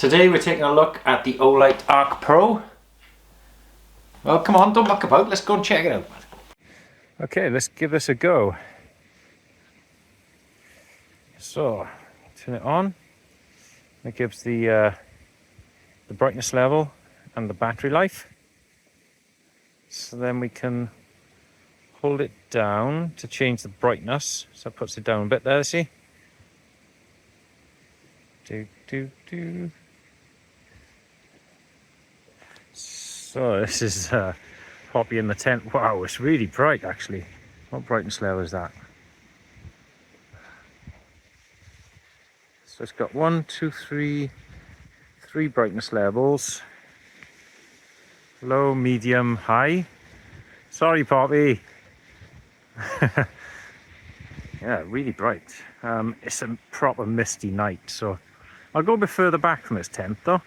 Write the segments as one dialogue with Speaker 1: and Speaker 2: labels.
Speaker 1: Today we're taking a look at the Olight Arkpro. Well, come on, don't muck about, let's go and check it out. Okay, let's give this a go. So, turn it on. It gives the brightness level and the battery life. So then we can hold it down to change the brightness. So it puts it down a bit there, see? So this is Poppy in the tent. Wow, it's really bright actually. What brightness level is that? So it's got three brightness levels. Low, medium, high. Sorry, Poppy. Yeah, really bright. It's a proper misty night, so I'll go a bit further back from this tent though.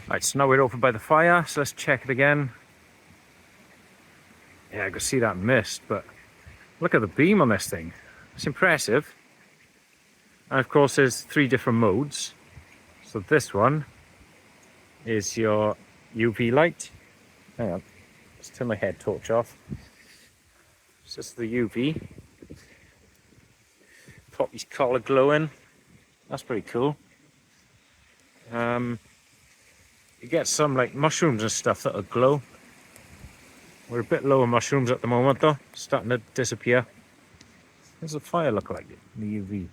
Speaker 1: Right, so now we're over by the fire, so let's check it again. Yeah, I can see that mist, but look at the beam on this thing. It's impressive. And of course there's 3 different modes. So this one is your UV light. Hang on, let's turn my head torch off. So this is the UV. Poppy's collar glowing. That's pretty cool. You get some like mushrooms and stuff that'll glow. We're a bit low on mushrooms at the moment though, starting to disappear. What does the fire look like in the UV?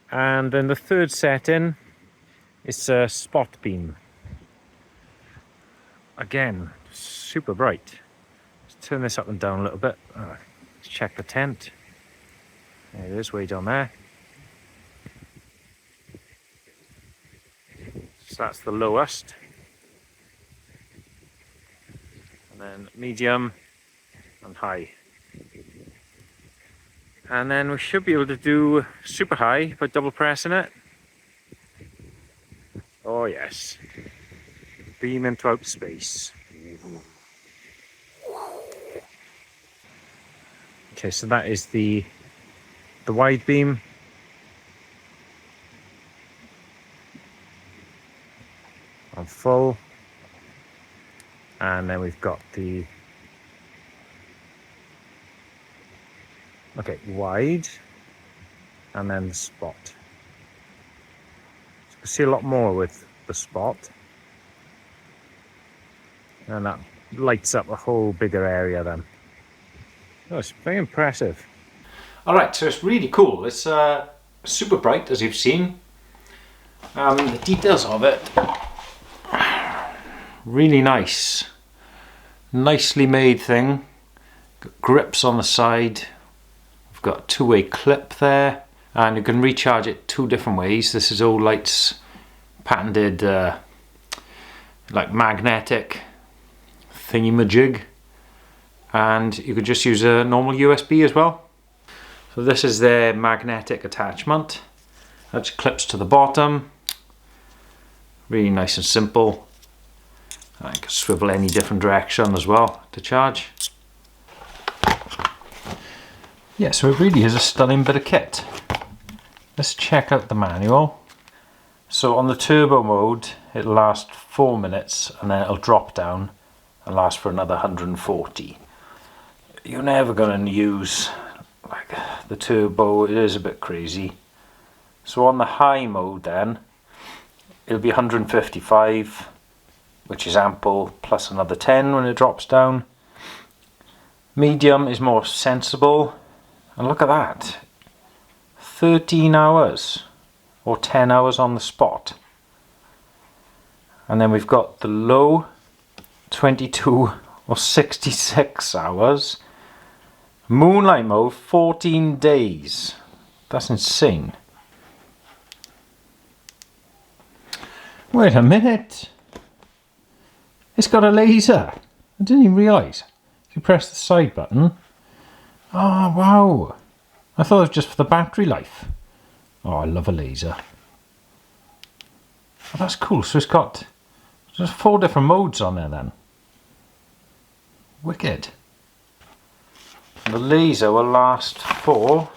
Speaker 1: And then the third setting is a spot beam. Again, super bright. Let's turn this up and down a little bit. Let's check the tent. There it is, way down there. So that's the lowest. And then medium and high. And then we should be able to do super high by double pressing it. Oh yes. Beam into outer space. Okay, so that is the wide beam. On full. And then we've got the wide, and then the spot. So you can see a lot more with the spot, and that lights up a whole bigger area then. Oh, it's very impressive. Alright, so it's really cool. It's super bright, as you've seen. The details of it, really nice. Nicely made thing. Got grips on the side. We've got a 2-way clip there, and you can recharge it 2 different ways. This is Olight's patented like magnetic thingy-majig, and you could just use a normal USB as well. So this is their magnetic attachment that just clips to the bottom. Really nice and simple. I can swivel any different direction as well to charge. Yeah, so it really is a stunning bit of kit. Let's check out the manual. So on the turbo mode, it'll last 4 minutes and then it'll drop down and last for another 140. You're never going to use like the turbo, it is a bit crazy. So on the high mode then, it'll be 155, which is ample, plus another 10 when it drops down. Medium is more sensible. And look at that, 13 hours or 10 hours on the spot. And then we've got the low, 22 or 66 hours. Moonlight mode, 14 days. That's insane. Wait a minute. It's got a laser. I didn't even realise. If you press the side button. Oh, wow. I thought it was just for the battery life. Oh, I love a laser. Oh, that's cool. So it's got just 4 different modes on there then. Wicked. The laser will last for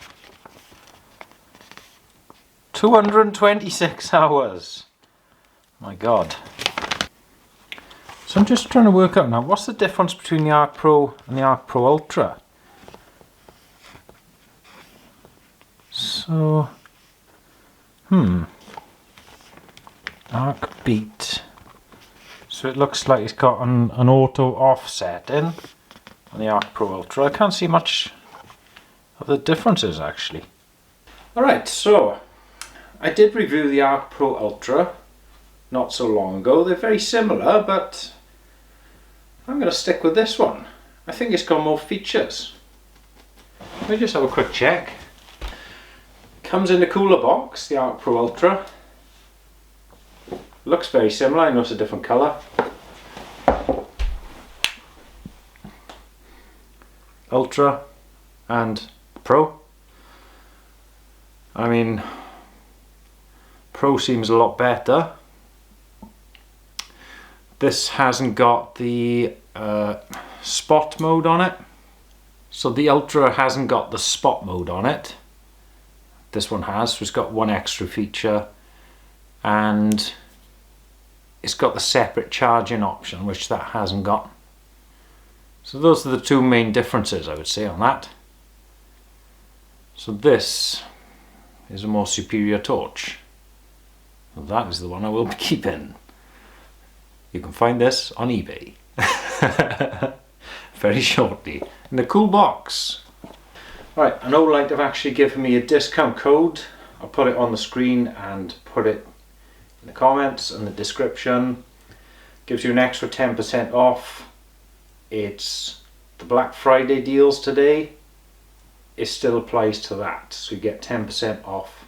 Speaker 1: 226 hours. My God. So I'm just trying to work out now, what's the difference between the Arkpro and the Arkpro Ultra? So, Arc Beat. So it looks like it's got an auto offset in on the Arkpro Ultra. I can't see much of the differences actually. Alright, so I did review the Arkpro Ultra not so long ago. They're very similar, but I'm going to stick with this one. I think it's got more features. Let me just have a quick check. Comes in a cooler box, the Arkpro Ultra. Looks very similar, I know it's a different colour. Ultra and Pro. I mean, Pro seems a lot better. This hasn't got the spot mode on it. So the Ultra hasn't got the spot mode on it. This one has, so it's got one extra feature, and it's got the separate charging option, which that hasn't got. So those are the two main differences I would say on that. So this is a more superior torch. Well, that is the one I will be keeping. You can find this on eBay very shortly in the cool box. Right, and Olight have actually given me a discount code. I'll put it on the screen and put it in the comments and the description. Gives you an extra 10% off. It's the Black Friday deals today. It still applies to that, so you get 10% off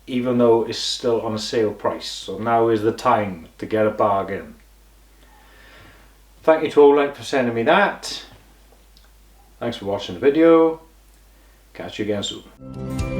Speaker 1: even though it's still on a sale price. So now is the time to get a bargain. Thank you to Olight for sending me that. Thanks for watching the video. Catch you again soon.